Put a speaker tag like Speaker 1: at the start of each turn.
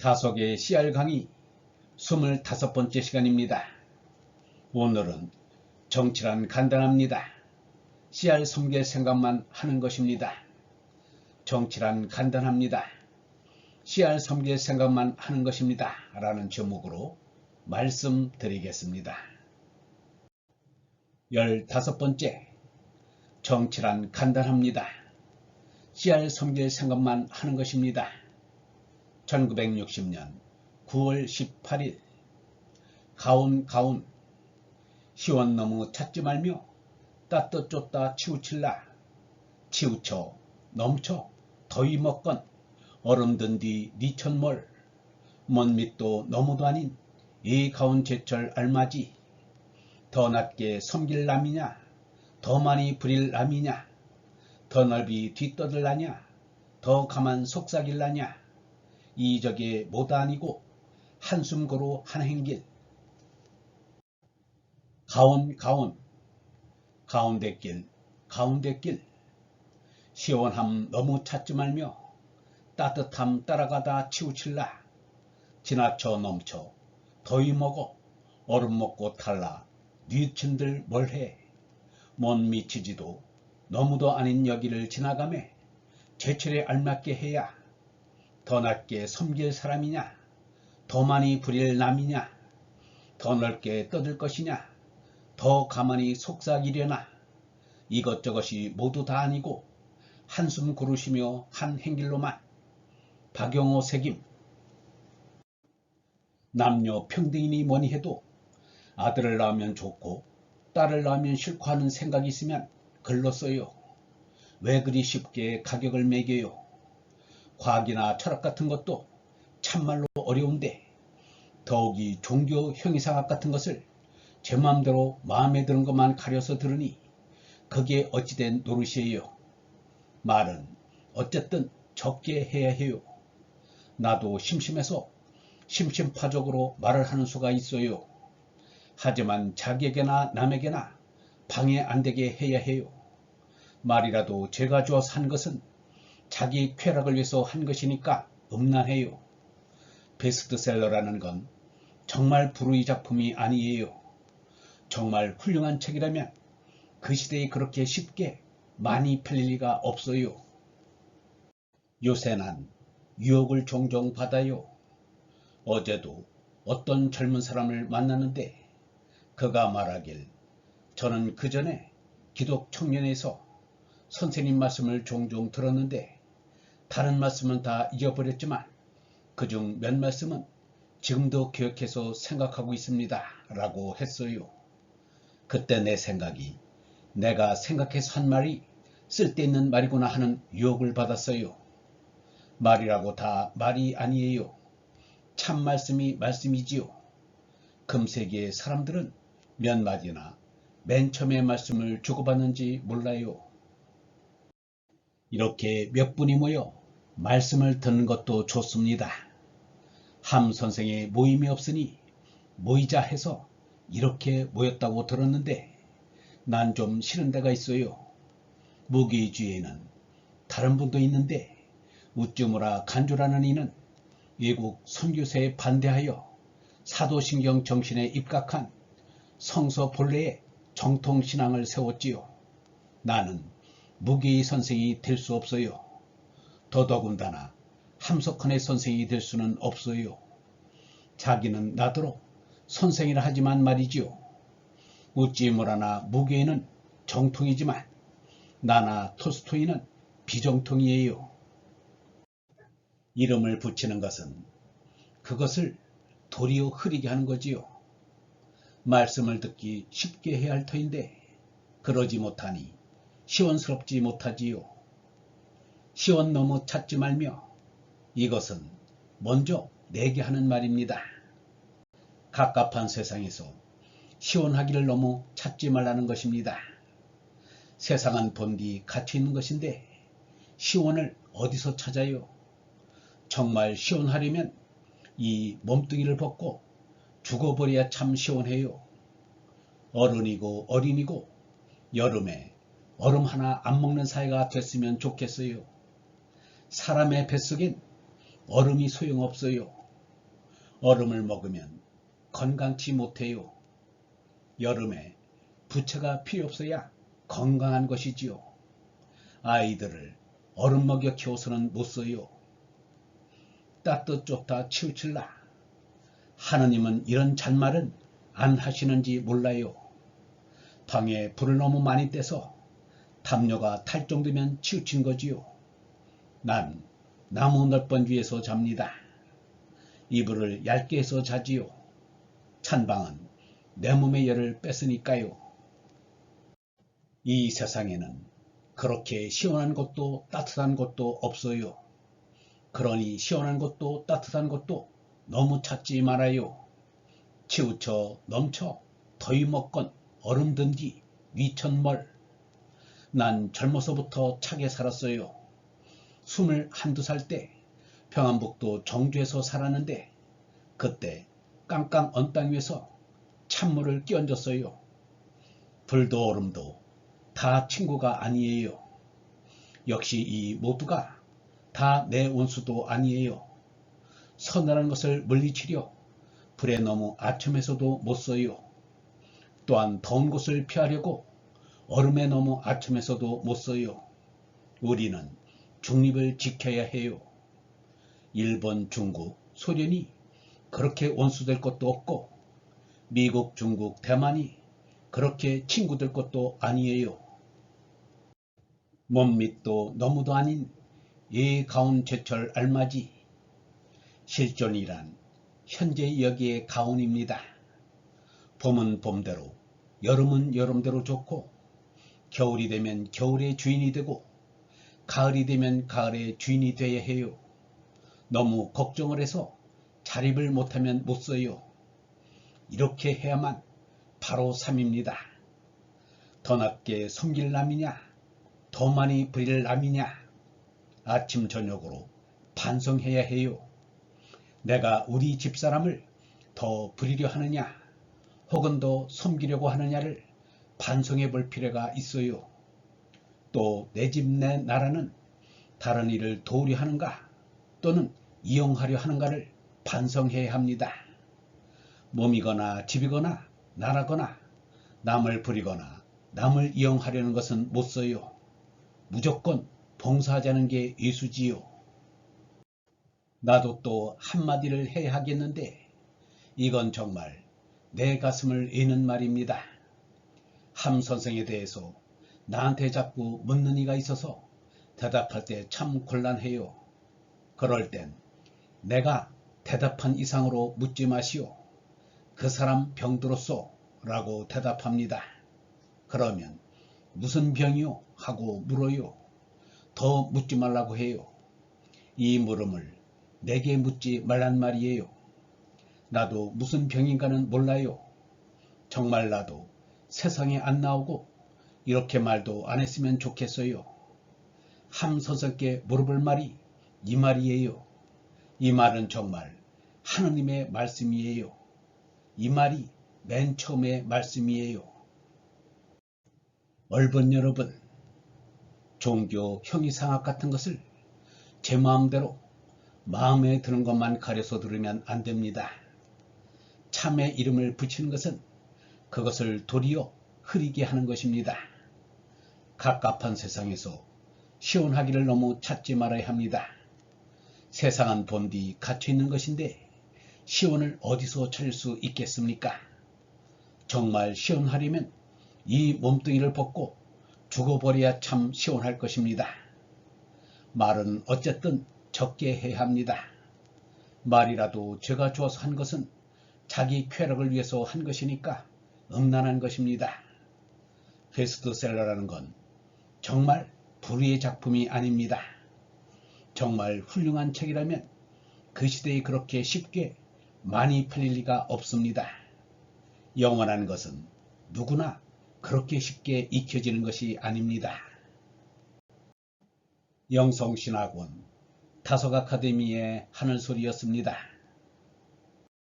Speaker 1: 다속의 씨알 강의 25번째 시간입니다. 오늘은 정치란 간단합니다. 씨알 섬길 생각만 하는 것입니다. 정치란 간단합니다. 씨알 섬길 생각만 하는 것입니다. 라는 제목으로 말씀드리겠습니다. 15번째, 정치란 간단합니다. 씨알 섬길 생각만 하는 것입니다. 1960년 9월 18일 가온 시원 너무 찾지 말며 따뜻 쫓다 치우칠라 치우쳐 넘쳐 더위 먹건 얼음 든 뒤 니천몰 먼 밑도 너무도 아닌 이 가온 제철 알맞이 더 낮게 섬길 남이냐 더 많이 부릴 남이냐 더 넓이 뒤떠들라냐 더 가만 속삭일라냐 이적에 못 아니고 한숨 고로 한 행길 가운데길 시원함 너무 찾지 말며 따뜻함 따라가다 치우칠라 지나쳐 넘쳐 더위 먹어 얼음 먹고 탈라 뉘친들 뭘해 못 미치지도 너무도 아닌 여기를 지나가매 제철에 알맞게 해야 더 낮게 섬길 사람이냐 더 많이 부릴 남이냐 더 넓게 떠들 것이냐 더 가만히 속삭이려나 이것저것이 모두 다 아니고 한숨 고르시며 한 행길로만 박영호 새김 남녀 평등이니 뭐니 해도 아들을 낳으면 좋고 딸을 낳으면 싫고 하는 생각이 있으면 글로 써요. 왜 그리 쉽게 가격을 매겨요. 과학이나 철학 같은 것도 참말로 어려운데 더욱이 종교 형이상학 같은 것을 제 마음대로 마음에 드는 것만 가려서 들으니 그게 어찌된 노릇이에요. 말은 어쨌든 적게 해야 해요. 나도 심심해서 심심파적으로 말을 하는 수가 있어요. 하지만 자기에게나 남에게나 방해 안 되게 해야 해요. 말이라도 제가 주어서 한 것은 자기 쾌락을 위해서 한 것이니까 음란해요. 베스트셀러라는 건 정말 불의 작품이 아니에요. 정말 훌륭한 책이라면 그 시대에 그렇게 쉽게 많이 팔릴 리가 없어요. 요새 난 유혹을 종종 받아요. 어제도 어떤 젊은 사람을 만났는데 그가 말하길 저는 그 전에 기독 청년에서 선생님 말씀을 종종 들었는데 다른 말씀은 다 잊어버렸지만 그중 몇 말씀은 지금도 기억해서 생각하고 있습니다. 라고 했어요. 그때 내 생각이 내가 생각해서 한 말이 쓸데있는 말이구나 하는 유혹을 받았어요. 말이라고 다 말이 아니에요. 참 말씀이 말씀이지요. 금세기의 사람들은 몇 마디나 맨 처음에 말씀을 주고받는지 몰라요. 이렇게 몇 분이 모여 말씀을 듣는 것도 좋습니다. 함 선생의 모임이 없으니 모이자 해서 이렇게 모였다고 들었는데 난 좀 싫은 데가 있어요. 무기주의에는 다른 분도 있는데 우쭈무라 간주라는 이는 외국 선교사에 반대하여 사도신경 정신에 입각한 성서 본래의 정통신앙을 세웠지요. 나는 무기의 선생이 될 수 없어요. 더더군다나 함석헌의 선생이 될 수는 없어요. 자기는 나더러 선생이라 하지만 말이지요. 우찌무라나 무게는 정통이지만 나나 토스토이는 비정통이에요. 이름을 붙이는 것은 그것을 도리어 흐리게 하는 거지요. 말씀을 듣기 쉽게 해야 할 터인데 그러지 못하니 시원스럽지 못하지요. 시원 너무 찾지 말며 이것은 먼저 내게 하는 말입니다. 갑갑한 세상에서 시원하기를 너무 찾지 말라는 것입니다. 세상은 본디 갇혀 있는 것인데 시원을 어디서 찾아요? 정말 시원하려면 이 몸뚱이를 벗고 죽어버려야 참 시원해요. 어른이고 어린이고 여름에 얼음 하나 안 먹는 사이가 됐으면 좋겠어요. 사람의 뱃속엔 얼음이 소용없어요. 얼음을 먹으면 건강치 못해요. 여름에 부채가 필요 없어야 건강한 것이지요. 아이들을 얼음 먹여 키워서는 못 써요. 따뜻 좋다 치우칠라. 하느님은 이런 잔말은 안 하시는지 몰라요. 방에 불을 너무 많이 떼서 담요가 탈 정도면 치우친 거지요. 난 나무 넓은 위에서 잡니다. 이불을 얇게 해서 자지요. 찬방은 내 몸의 열을 뺐으니까요. 이 세상에는 그렇게 시원한 곳도 따뜻한 곳도 없어요. 그러니 시원한 곳도 따뜻한 곳도 너무 찾지 말아요. 치우쳐 넘쳐 더위 먹건 얼음 든디 위천멀. 난 젊어서부터 차게 살았어요. 21~22살 때 평안북도 정주에서 살았는데 그때 깡깡 언땅 위에서 찬물을 끼얹었어요. 불도 얼음도 다 친구가 아니에요. 역시 이 모두가 다 내 원수도 아니에요. 서늘한 것을 물리치려 불에 너무 아첨해서도 못 써요. 또한 더운 곳을 피하려고 얼음에 너무 아첨해서도 못 써요. 우리는 중립을 지켜야 해요. 일본, 중국, 소련이 그렇게 원수될 것도 없고 미국, 중국, 대만이 그렇게 친구될 것도 아니에요. 몸밑도 너무도 아닌 예가운 제철 알맞이. 실존이란 현재 여기에 가온입니다. 봄은 봄대로, 여름은 여름대로 좋고 겨울이 되면 겨울의 주인이 되고 가을이 되면 가을의 주인이 되어야 해요. 너무 걱정을 해서 자립을 못하면 못 써요. 이렇게 해야만 바로 삶입니다. 더 낮게 섬길 남이냐, 더 많이 부릴 남이냐, 아침 저녁으로 반성해야 해요. 내가 우리 집사람을 더 부리려 하느냐, 혹은 더 섬기려고 하느냐를 반성해 볼 필요가 있어요. 또 내 집 내 나라는 다른 일을 도우려 하는가, 또는 이용하려 하는가를 반성해야 합니다. 몸이거나 집이거나 나라거나 남을 부리거나 남을 이용하려는 것은 못 써요. 무조건 봉사하자는 게 예수지요. 나도 또 한마디를 해야 하겠는데 이건 정말 내 가슴을 애는 말입니다. 함 선생에 대해서 나한테 자꾸 묻는 이가 있어서 대답할 때 참 곤란해요. 그럴 땐 내가 대답한 이상으로 묻지 마시오. 그 사람 병들었소 라고 대답합니다. 그러면 무슨 병이요? 하고 물어요. 더 묻지 말라고 해요. 이 물음을 내게 묻지 말란 말이에요. 나도 무슨 병인가는 몰라요. 정말 나도 세상에 안 나오고 이렇게 말도 안 했으면 좋겠어요. 함 선생께 물어볼 말이 이 말이에요. 이 말은 정말 하느님의 말씀이에요. 이 말이 맨 처음의 말씀이에요. 얼번 여러분, 종교 형이상학 같은 것을 제 마음대로 마음에 드는 것만 가려서 들으면 안 됩니다. 참의 이름을 붙이는 것은 그것을 도리어 흐리게 하는 것입니다. 갑갑한 세상에서 시원하기를 너무 찾지 말아야 합니다. 세상은 본디 갇혀 있는 것인데 시원을 어디서 찾을 수 있겠습니까? 정말 시원하려면 이 몸뚱이를 벗고 죽어버려야 참 시원할 것입니다. 말은 어쨌든 적게 해야 합니다. 말이라도 죄가 좋아서 한 것은 자기 쾌락을 위해서 한 것이니까 음란한 것입니다. 베스트셀러라는 건 정말 불의의 작품이 아닙니다. 정말 훌륭한 책이라면 그 시대에 그렇게 쉽게 많이 팔릴 리가 없습니다. 영원한 것은 누구나 그렇게 쉽게 익혀지는 것이 아닙니다. 영성신학원 다속 아카데미의 하늘소리였습니다.